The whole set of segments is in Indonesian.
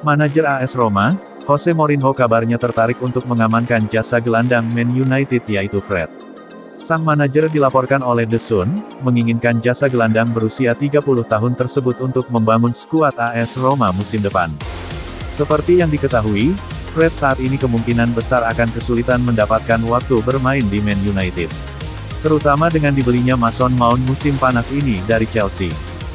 Manajer AS Roma, Jose Mourinho kabarnya tertarik untuk mengamankan jasa gelandang Man United yaitu Fred. Sang manajer dilaporkan oleh The Sun, menginginkan jasa gelandang berusia 30 tahun tersebut untuk membangun skuad AS Roma musim depan. Seperti yang diketahui, Fred saat ini kemungkinan besar akan kesulitan mendapatkan waktu bermain di Man United. Terutama dengan dibelinya Mason Mount musim panas ini dari Chelsea.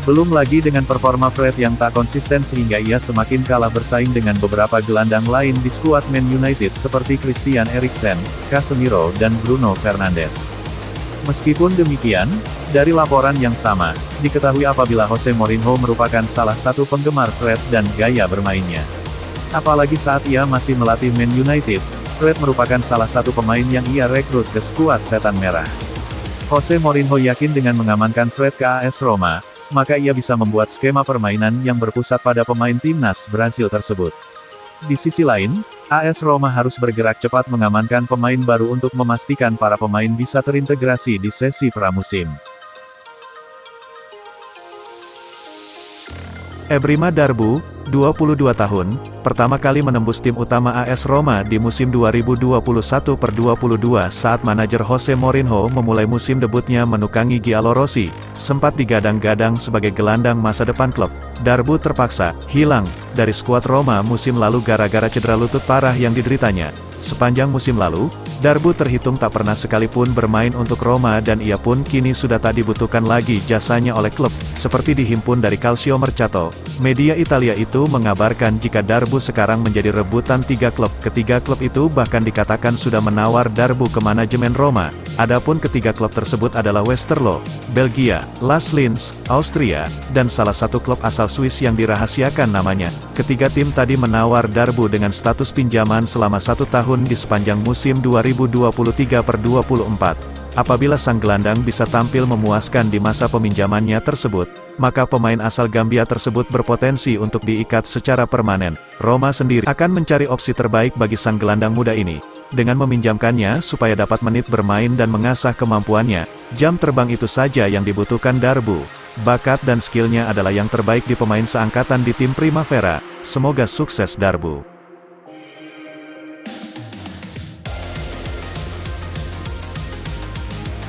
Belum lagi dengan performa Fred yang tak konsisten sehingga ia semakin kalah bersaing dengan beberapa gelandang lain di skuad Man United seperti Christian Eriksen, Casemiro dan Bruno Fernandes. Meskipun demikian, dari laporan yang sama, diketahui apabila Jose Mourinho merupakan salah satu penggemar Fred dan gaya bermainnya. Apalagi saat ia masih melatih Man United, Fred merupakan salah satu pemain yang ia rekrut ke skuad Setan Merah. Jose Mourinho yakin dengan mengamankan Fred ke AS Roma, maka ia bisa membuat skema permainan yang berpusat pada pemain timnas Brasil tersebut. Di sisi lain, AS Roma harus bergerak cepat mengamankan pemain baru untuk memastikan para pemain bisa terintegrasi di sesi pramusim. Ebrima Darboe, 22 tahun, pertama kali menembus tim utama AS Roma di musim 2021-22 saat manajer Jose Mourinho memulai musim debutnya menukangi Giallorossi, sempat digadang-gadang sebagai gelandang masa depan klub. Darboe terpaksa hilang dari skuad Roma musim lalu gara-gara cedera lutut parah yang dideritanya. Sepanjang musim lalu, Darboe terhitung tak pernah sekalipun bermain untuk Roma dan ia pun kini sudah tak dibutuhkan lagi jasanya oleh klub, seperti dihimpun dari Calcio Mercato. Media Italia itu mengabarkan jika Darboe sekarang menjadi rebutan 3 klub. Ketiga klub itu bahkan dikatakan sudah menawar Darboe ke manajemen Roma. Adapun ketiga klub tersebut adalah Westerlo, Belgia, Las Linz, Austria, dan salah satu klub asal Swiss yang dirahasiakan namanya. Ketiga tim tadi menawar Darboe dengan status pinjaman selama 1 tahun di sepanjang musim 2023-24. Apabila sang gelandang bisa tampil memuaskan di masa peminjamannya tersebut, maka pemain asal Gambia tersebut berpotensi untuk diikat secara permanen. Roma sendiri akan mencari opsi terbaik bagi sang gelandang muda ini, dengan meminjamkannya supaya dapat menit bermain dan mengasah kemampuannya. Jam terbang itu saja yang dibutuhkan Darboe. Bakat dan skillnya adalah yang terbaik di pemain seangkatan di tim Primavera. Semoga sukses Darboe.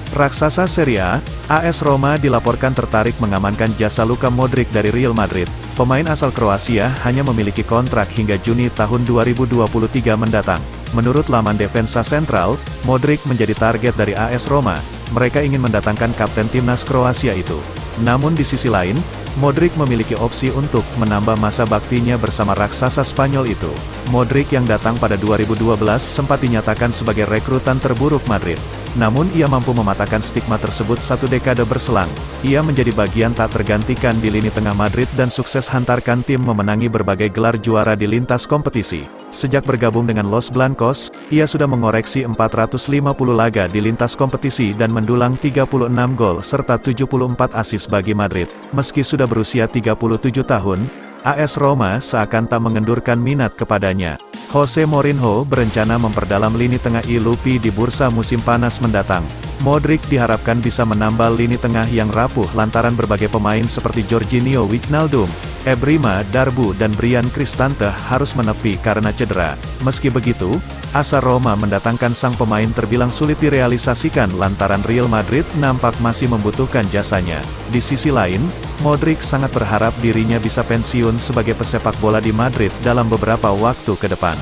Raksasa Serie A, AS Roma dilaporkan tertarik mengamankan jasa Luka Modric dari Real Madrid. Pemain asal Kroasia hanya memiliki kontrak hingga Juni tahun 2023 mendatang. Menurut laman Defensa Central, Modric menjadi target dari AS Roma. Mereka ingin mendatangkan kapten timnas Kroasia itu. Namun di sisi lain, Modric memiliki opsi untuk menambah masa baktinya bersama raksasa Spanyol itu. Modric yang datang pada 2012 sempat dinyatakan sebagai rekrutan terburuk Madrid. Namun ia mampu mematahkan stigma tersebut 1 dekade berselang. Ia menjadi bagian tak tergantikan di lini tengah Madrid dan sukses hantarkan tim memenangi berbagai gelar juara di lintas kompetisi. Sejak bergabung dengan Los Blancos, ia sudah mengoreksi 450 laga di lintas kompetisi dan mendulang 36 gol serta 74 assist bagi Madrid. Meski sudah berusia 37 tahun, AS Roma seakan tak mengendurkan minat kepadanya. Jose Mourinho berencana memperdalam lini tengah ILUPI di bursa musim panas mendatang. Modric diharapkan bisa menambal lini tengah yang rapuh lantaran berbagai pemain seperti Jorginho Wijnaldum, Ebrima Darboe dan Bryan Cristante harus menepi karena cedera. Meski begitu, asa Roma mendatangkan sang pemain terbilang sulit direalisasikan lantaran Real Madrid nampak masih membutuhkan jasanya. Di sisi lain, Modric sangat berharap dirinya bisa pensiun sebagai pesepak bola di Madrid dalam beberapa waktu ke depan.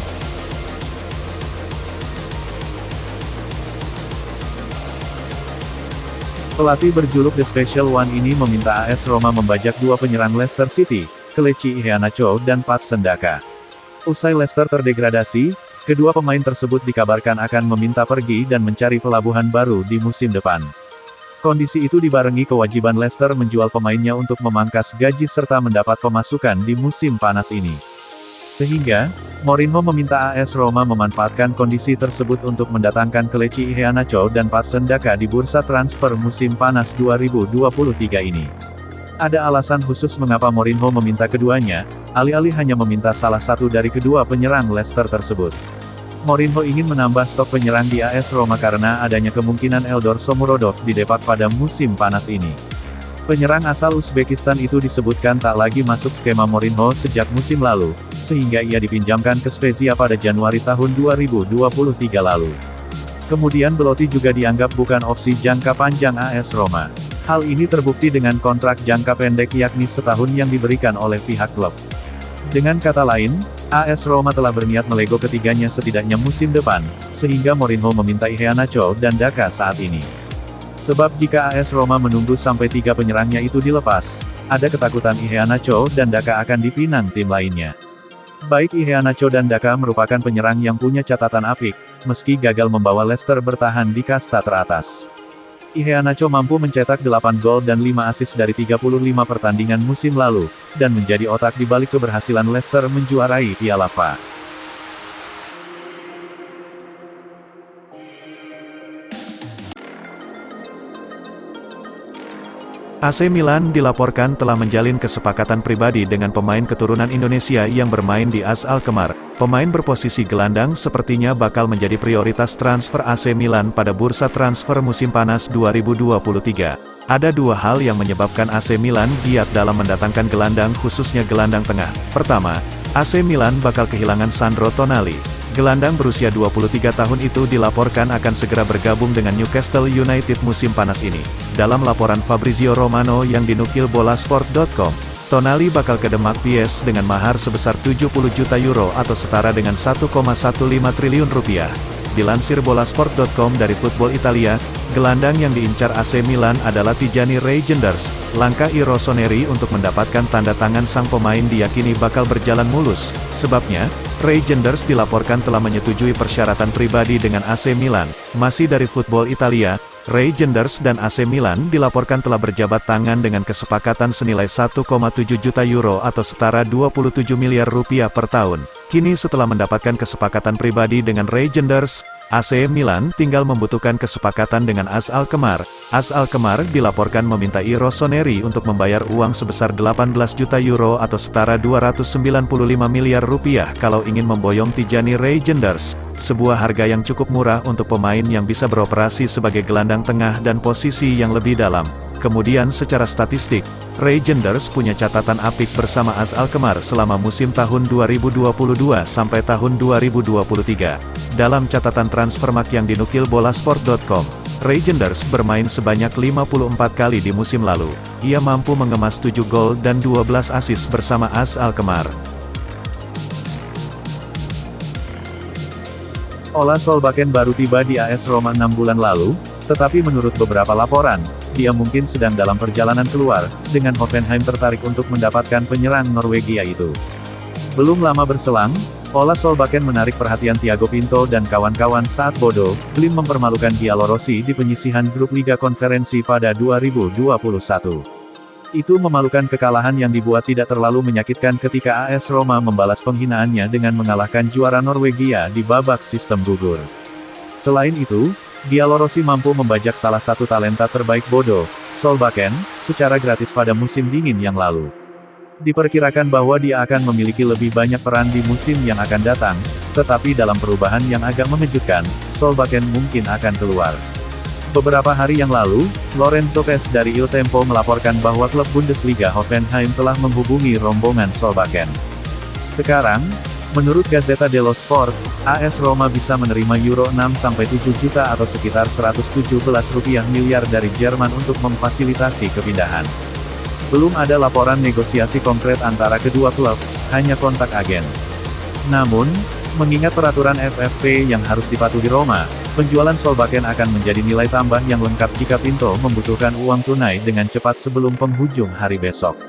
Pelatih berjuluk The Special One ini meminta AS Roma membajak 2 penyerang Leicester City, Kelechi Iheanacho dan Patson Daka. Usai Leicester terdegradasi, kedua pemain tersebut dikabarkan akan meminta pergi dan mencari pelabuhan baru di musim depan. Kondisi itu dibarengi kewajiban Leicester menjual pemainnya untuk memangkas gaji serta mendapat pemasukan di musim panas ini. Sehingga, Mourinho meminta AS Roma memanfaatkan kondisi tersebut untuk mendatangkan Kelechi Iheanacho dan Patson Daka di bursa transfer musim panas 2023 ini. Ada alasan khusus mengapa Mourinho meminta keduanya, alih-alih hanya meminta salah satu dari kedua penyerang Leicester tersebut. Mourinho ingin menambah stok penyerang di AS Roma karena adanya kemungkinan Eldor Shomurodov didepak pada musim panas ini. Penyerang asal Uzbekistan itu disebutkan tak lagi masuk skema Mourinho sejak musim lalu, sehingga ia dipinjamkan ke Spezia pada Januari tahun 2023 lalu. Kemudian Belotti juga dianggap bukan opsi jangka panjang AS Roma. Hal ini terbukti dengan kontrak jangka pendek yakni setahun yang diberikan oleh pihak klub. Dengan kata lain, AS Roma telah berniat melego ketiganya setidaknya musim depan, sehingga Mourinho meminta Iheanacho dan Daka saat ini. Sebab jika AS Roma menunggu sampai 3 penyerangnya itu dilepas, ada ketakutan Iheanacho dan Daka akan dipinang tim lainnya. Baik Iheanacho dan Daka merupakan penyerang yang punya catatan apik, meski gagal membawa Leicester bertahan di kasta teratas. Iheanacho mampu mencetak 8 gol dan 5 assist dari 35 pertandingan musim lalu, dan menjadi otak di balik keberhasilan Leicester menjuarai Piala FA. AC Milan dilaporkan telah menjalin kesepakatan pribadi dengan pemain keturunan Indonesia yang bermain di AS Alkmaar. Pemain berposisi gelandang sepertinya bakal menjadi prioritas transfer AC Milan pada bursa transfer musim panas 2023. Ada 2 hal yang menyebabkan AC Milan giat dalam mendatangkan gelandang khususnya gelandang tengah. Pertama, AC Milan bakal kehilangan Sandro Tonali. Gelandang berusia 23 tahun itu dilaporkan akan segera bergabung dengan Newcastle United musim panas ini. Dalam laporan Fabrizio Romano yang dinukil bolasport.com, Tonali bakal ke Demak PS dengan mahar sebesar 70 juta euro atau setara dengan 1,15 triliun rupiah. Dilansir bolasport.com dari Football Italia, gelandang yang diincar AC Milan adalah Tijani Reijnders. Langkah Rossoneri untuk mendapatkan tanda tangan sang pemain diyakini bakal berjalan mulus. Sebabnya, Reijnders dilaporkan telah menyetujui persyaratan pribadi dengan AC Milan. Masih dari Football Italia, Reijnders dan AC Milan dilaporkan telah berjabat tangan dengan kesepakatan senilai 1,7 juta euro atau setara 27 miliar rupiah per tahun. Kini setelah mendapatkan kesepakatan pribadi dengan Reijnders, AC Milan tinggal membutuhkan kesepakatan dengan AS Alkmaar. AS Alkmaar dilaporkan meminta Rossoneri untuk membayar uang sebesar 18 juta euro atau setara 295 miliar rupiah kalau ingin memboyong Tijani Reijnders. Sebuah harga yang cukup murah untuk pemain yang bisa beroperasi sebagai gelandang tengah dan posisi yang lebih dalam. Kemudian secara statistik, Reijnders punya catatan apik bersama AS Alkmaar selama musim tahun 2022 sampai tahun 2023. Dalam catatan Transfermarkt yang dinukil bolasport.com, Reijnders bermain sebanyak 54 kali di musim lalu. Ia mampu mengemas 7 gol dan 12 assist bersama AS Alkmaar. Ola Solbakken baru tiba di AS Roma 6 bulan lalu, tetapi menurut beberapa laporan, dia mungkin sedang dalam perjalanan keluar, dengan Hoffenheim tertarik untuk mendapatkan penyerang Norwegia itu. Belum lama berselang, Ola Solbakken menarik perhatian Thiago Pinto dan kawan-kawan saat Bodo Glimt mempermalukan Giallorossi di penyisihan grup Liga Konferensi pada 2021. Itu memalukan kekalahan yang dibuat tidak terlalu menyakitkan ketika AS Roma membalas penghinaannya dengan mengalahkan juara Norwegia di babak sistem gugur. Selain itu, Giallorossi mampu membajak salah satu talenta terbaik Bodo, Solbakken, secara gratis pada musim dingin yang lalu. Diperkirakan bahwa dia akan memiliki lebih banyak peran di musim yang akan datang, tetapi dalam perubahan yang agak mengejutkan, Solbakken mungkin akan keluar. Beberapa hari yang lalu, Lorenzo Pes dari Il Tempo melaporkan bahwa klub Bundesliga Hoffenheim telah menghubungi rombongan Solbakken. Sekarang, menurut Gazzetta dello Sport, AS Roma bisa menerima euro 6-7 juta atau sekitar 117 rupiah miliar dari Jerman untuk memfasilitasi kepindahan. Belum ada laporan negosiasi konkret antara kedua klub, hanya kontak agen. Namun, mengingat peraturan FFP yang harus dipatuhi Roma, penjualan Solbakken akan menjadi nilai tambah yang lengkap jika Pinto membutuhkan uang tunai dengan cepat sebelum penghujung hari besok.